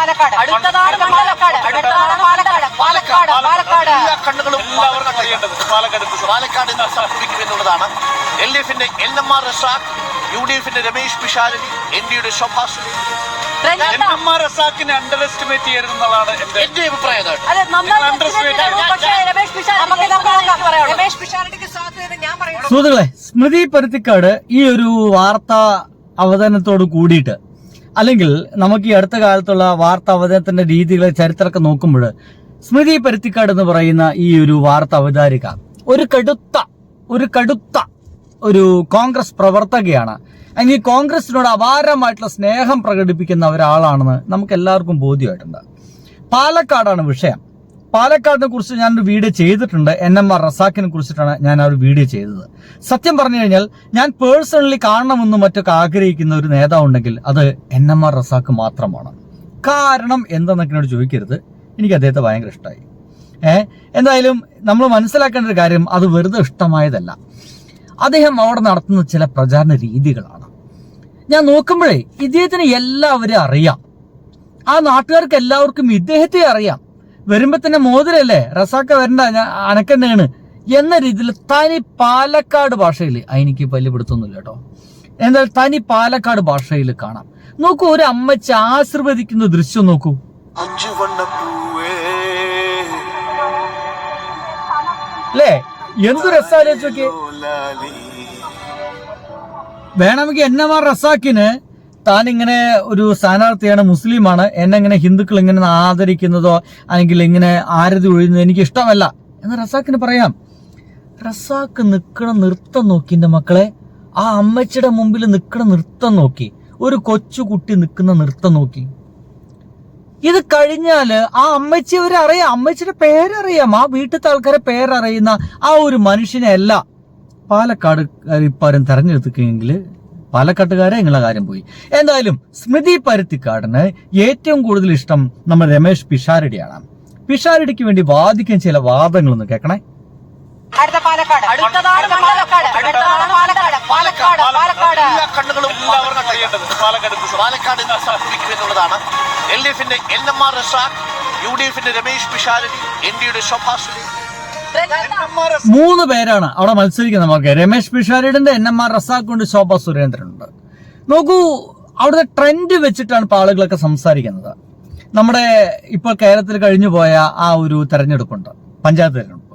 പാലക്കാട് എല്ലാ കണ്ണുകളും പാലക്കാട് എന്നുള്ളതാണ്. LDFന്റെ NMR റസാഖ്, UDFന്റെ രമേശ് പിഷാരടി, NDയുടെ ശോഭാ സുരേന്ദ്രൻ. NMR റസാഖിനെ അണ്ടർ എസ്റ്റിമേറ്റ് ചെയ്യരുതെന്നുള്ളതാണ് എന്റെ അഭിപ്രായം. സുഹൃത്തുക്കളെ, സ്മൃതി പരുത്തിക്കാട് ഈ ഒരു വാർത്താ അവതരണത്തോട് കൂടിയിട്ട്, അല്ലെങ്കിൽ നമുക്ക് ഈ അടുത്ത കാലത്തുള്ള വാർത്താ അവതരണത്തിന്റെ രീതികളെ ചരിത്രമൊക്കെ നോക്കുമ്പോൾ സ്മൃതി പരുത്തിക്കാട് എന്ന് പറയുന്ന ഈ ഒരു വാർത്താ അവതാരിക ഒരു കടുത്ത ഒരു കോൺഗ്രസ് പ്രവർത്തകയാണ്. അല്ലെങ്കിൽ കോൺഗ്രസിനോട് അപാരമായിട്ടുള്ള സ്നേഹം പ്രകടിപ്പിക്കുന്ന ഒരാളാണെന്ന് നമുക്ക് എല്ലാവർക്കും ബോധ്യമായിട്ടുണ്ട്. പാലക്കാടാണ് വിഷയം. പാലക്കാടിനെ കുറിച്ച് ഞാനൊരു വീഡിയോ ചെയ്തിട്ടുണ്ട്. NMR റസാഖിനെ കുറിച്ചിട്ടാണ് ഞാൻ ആ ഒരു വീഡിയോ ചെയ്തത്. സത്യം പറഞ്ഞു കഴിഞ്ഞാൽ ഞാൻ പേഴ്സണലി കാണണമെന്നും മറ്റൊക്കെ ആഗ്രഹിക്കുന്ന ഒരു നേതാവുണ്ടെങ്കിൽ അത് NMR റസാഖ് മാത്രമാണ്. കാരണം എന്താണെന്നൊക്കെ എന്നോട് ചോദിക്കരുത്, എനിക്ക് അദ്ദേഹത്തെ ഭയങ്കര ഇഷ്ടമായി. എന്തായാലും നമ്മൾ മനസ്സിലാക്കേണ്ട ഒരു കാര്യം, അത് വെറുതെ ഇഷ്ടമായതല്ല. അദ്ദേഹം അവിടെ നടത്തുന്ന ചില പ്രചാരണ രീതികളാണ്. ഞാൻ നോക്കുമ്പോഴേ ഇദ്ദേഹത്തിന് എല്ലാവരും അറിയാം. ആ നാട്ടുകാർക്ക് എല്ലാവർക്കും ഇദ്ദേഹത്തെ അറിയാം. വരുമ്പോ തന്നെ മോതിരല്ലേ റസാക്ക വരണ്ട, അനക്കണ്ടാണ് എന്ന രീതിയിൽ തനി പാലക്കാട് ഭാഷയിൽ, എനിക്ക് വലിയ പിടുത്തൊന്നുമില്ല കേട്ടോ, എന്തായാലും തനി പാലക്കാട് ഭാഷയിൽ കാണാം. നോക്കൂ, ഒരു അമ്മച്ചി ആശീർവദിക്കുന്ന ദൃശ്യം നോക്കൂ. അല്ലേ, എന്തു രസാലോചിച്ചൊക്കെ. വേണമെങ്കിൽ NMR റസാഖിന് താൻ ഇങ്ങനെ ഒരു സ്ഥാനാർത്ഥിയാണ്, മുസ്ലിമാണ്, എന്നെ ഇങ്ങനെ ഹിന്ദുക്കൾ ഇങ്ങനെ ആദരിക്കുന്നതോ അല്ലെങ്കിൽ ഇങ്ങനെ ആരതി ഒഴിയുന്നതോ എനിക്ക് ഇഷ്ടമല്ല എന്ന് റസാഖിന് പറയാം. റസാഖ് നിൽക്കണ നൃത്തം നോക്കി എന്റെ മക്കളെ, ആ അമ്മച്ചിയുടെ മുമ്പിൽ നിൽക്കണ നൃത്തം നോക്കി, ഒരു കൊച്ചുകുട്ടി നിൽക്കുന്ന നൃത്തം നോക്കി. ഇത് കഴിഞ്ഞാല് ആ അമ്മച്ചി അവരറിയാം, അമ്മച്ചിയുടെ പേരറിയാം, ആ വീട്ടിലത്തെ ആൾക്കാരെ പേരറിയുന്ന ആ ഒരു മനുഷ്യനെ അല്ല പാലക്കാട് ഇപ്പാരും തെരഞ്ഞെടുക്കുകയെങ്കിൽ പാലക്കാട്ടുകാരെ നിങ്ങളെ കാര്യം പോയി. എന്തായാലും സ്മൃതി പരുത്തിക്കാടിന് ഏറ്റവും കൂടുതൽ ഇഷ്ടം നമ്മൾ രമേശ് പിഷാരടിയാണ്. പിഷാരടിക്ക് വേണ്ടി വാദിക്കാൻ ചില വാദങ്ങളൊന്ന് കേൾക്കണേ. എല്ലാ കണ്ണുകളും പാലക്കാട് എന്നുള്ളതാണ്. LDFന്റെ NMR റസാഖ്, UDFന്റെ രമേശ് പിഷാരടി, NDയുടെ ശോഭാ സുരേന്ദ്രൻ. 3 പേരാണ് അവിടെ മത്സരിക്കുന്നത്. നമുക്ക് രമേശ് പിഷാരടിന്റെ, NMR റസാഖ് ഉണ്ട്, ശോഭാ സുരേന്ദ്രൻ ഉണ്ട്. നോക്കൂ, അവിടുത്തെ ട്രെൻഡ് വെച്ചിട്ടാണ് ഇപ്പോൾ ആളുകളൊക്കെ സംസാരിക്കുന്നത്. നമ്മുടെ ഇപ്പോൾ കേരളത്തിൽ കഴിഞ്ഞു പോയ ആ ഒരു തെരഞ്ഞെടുപ്പുണ്ട്, പഞ്ചായത്ത് തെരഞ്ഞെടുപ്പ്.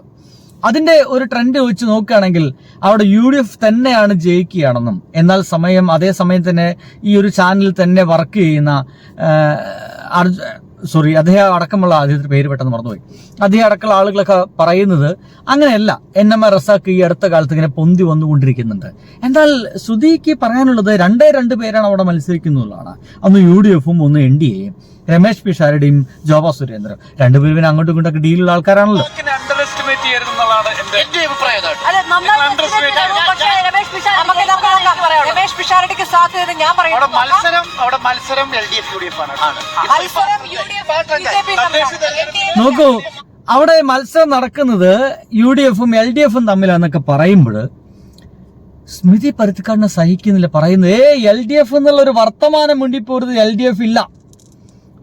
അതിന്റെ ഒരു ട്രെൻഡ് വെച്ച് നോക്കുകയാണെങ്കിൽ അവിടെ UDF തന്നെയാണ് ജയിക്കുകയാണെന്നും, എന്നാൽ അതേസമയം തന്നെ ഈ ഒരു ചാനലിൽ തന്നെ വർക്ക് ചെയ്യുന്ന അദ്ദേഹം അടക്കമുള്ള അദ്ദേഹത്തിന്റെ പേര് പെട്ടെന്ന് മറന്നുപോയി, അദ്ദേഹം അടക്കമുള്ള ആളുകളൊക്കെ പറയുന്നത് അങ്ങനെയല്ല. NMR റസാഖ് ഈ അടുത്ത കാലത്ത് ഇങ്ങനെ പൊന്തി വന്നുകൊണ്ടിരിക്കുന്നുണ്ട്. എന്നാൽ ശ്രുതിക്ക് പറയാനുള്ളത് 2 പേരാണ് അവിടെ മത്സരിക്കുന്നതാണ്. ഒന്ന് UDFും ഒന്ന് NDAയും, രമേശ് പിഷാരടിയും ശോഭാ സുരേന്ദ്രൻ. 2 പേരും അങ്ങോട്ടും ഇങ്ങോട്ടൊക്കെ ഡീലുള്ള ആൾക്കാരാണല്ലോ. അണ്ടർ എസ്റ്റിമേറ്റ് ചെയ്യരുതെന്നുള്ളതാണ് എന്റെ അഭിപ്രായം. അവിടെ മത്സരം LDF UDF ആണ്. നോക്കൂ, അവിടെ മത്സരം നടക്കുന്നത് UDFും LDFും തമ്മിലാന്നൊക്കെ പറയുമ്പോൾ സ്മൃതി പരുത്തിക്കാടിനെ സഹിക്കുന്നില്ല. പറയുന്നത് LDF എന്നുള്ള ഒരു വർത്തമാനം മുണ്ടിപ്പോരുത്, LDF ഇല്ല.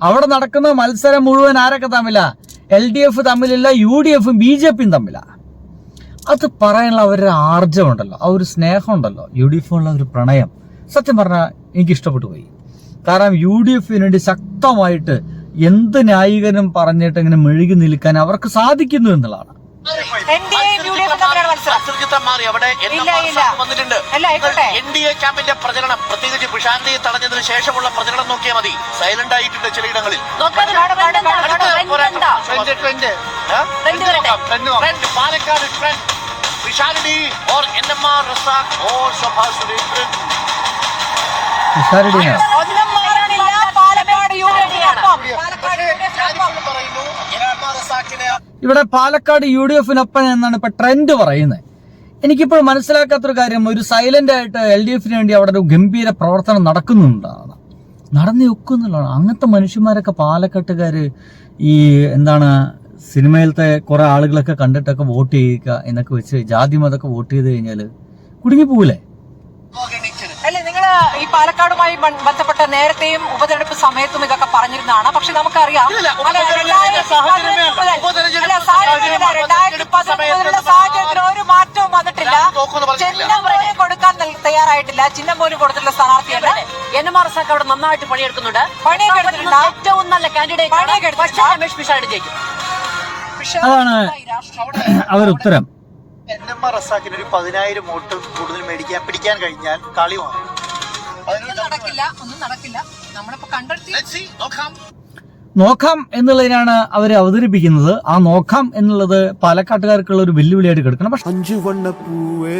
അവിടെ നടക്കുന്ന മത്സരം മുഴുവൻ ആരൊക്കെ തമ്മില? LDF തമ്മിലില്ല, UDFും BJPയും തമ്മില. അത് പറയാനുള്ള അവരുടെ ആർജവമുണ്ടല്ലോ, ആ ഒരു സ്നേഹമുണ്ടല്ലോ, UDFുള്ള ഒരു പ്രണയം, സത്യം പറഞ്ഞാൽ എനിക്ക് ഇഷ്ടപ്പെട്ടു പോയി. കാരണം UDFിന് വേണ്ടി ശക്തമായിട്ട് എന്ത് ന്യായീകരണം പറഞ്ഞിട്ട് ഇങ്ങനെ മെഴുകി നിൽക്കാൻ അവർക്ക് സാധിക്കുന്നു എന്നുള്ളതാണ്. NDA ക്യാമ്പിന്റെ പ്രചരണം, പ്രത്യേകിച്ച് പിഷാരടിയെ തടഞ്ഞതിന് ശേഷമുള്ള പ്രചരണം നോക്കിയാൽ മതി. സൈലന്റ് ആയിട്ടുണ്ട് ചിലയിടങ്ങളിൽ. Palakkad trend, Pisharody or NMR Razak or Shobha Surendran. ഇവിടെ പാലക്കാട് UDFിനൊപ്പം എന്നാണ് ഇപ്പൊ ട്രെൻഡ് പറയുന്നത്. എനിക്കിപ്പോൾ മനസ്സിലാക്കാത്തൊരു കാര്യം, ഒരു സൈലന്റ് ആയിട്ട് LDFിന് വേണ്ടി അവിടെ ഒരു ഗംഭീര പ്രവർത്തനം നടക്കുന്നുണ്ടാണ്, നടന്നു വെക്കുന്നുള്ളതാണ്. അങ്ങനത്തെ മനുഷ്യന്മാരൊക്കെ പാലക്കാട്ടുകാര് ഈ സിനിമയിലത്തെ കുറെ ആളുകളൊക്കെ കണ്ടിട്ടൊക്കെ വോട്ട് ചെയ്യുക എന്നൊക്കെ വെച്ച് ജാതി മതമൊക്കെ വോട്ട് ചെയ്ത് കഴിഞ്ഞാല് കുടുങ്ങി പോവില്ലേ? നിങ്ങൾ ഈ പാലക്കാടുമായി ബന്ധപ്പെട്ട നേരത്തെയും ഉപതെരഞ്ഞെടുപ്പ് സമയത്തും ഇതൊക്കെ പറഞ്ഞിരുന്നതാണ്. പക്ഷെ നമുക്കറിയാം ഇല്ല, അല്ല, ഉപതെരഞ്ഞെടുപ്പിന്റെ സാഹചര്യമേ അല്ല. അല്ല, സാഹചര്യം 2019 സാഹചര്യത്തിൽ ഒരു മാറ്റവും വന്നിട്ടില്ല. ചിഹ്നം പോലും കൊടുക്കാൻ തയ്യാറായിട്ടില്ല. ചിഹ്നം പോലും കൊടുത്തിട്ടുള്ള സ്ഥാനാർത്ഥിയല്ല. NMR റസാഖ് അവിടെ നന്നായിട്ട് പണിയെടുക്കുന്നുണ്ട്. ഏറ്റവും നല്ല കാൻഡിഡേറ്റ് പക്ഷേ രമേശ് പിഷാരടി ജയിക്കും. അതാണ് അവരുത്തരം. NMR റസാഖിന് ഒരു 10,000 വോട്ട് കൂടുതൽ പിടിക്കാൻ കഴിഞ്ഞാൽ കളി മാറും. ഒന്നും നടക്കില്ല. നമ്മളിപ്പോ കണ്ടെത്തി നോക്കാം എന്നുള്ളതിനാണ് അവർ അവതരിപ്പിക്കുന്നത്. ആ നോക്കാം എന്നുള്ളത് പാലക്കാട്ടുകാർക്കുള്ള ഒരു വെല്ലുവിളിയായിട്ട് കിടക്കണം. പക്ഷെ 5 വണ്ണപ്പൂവേ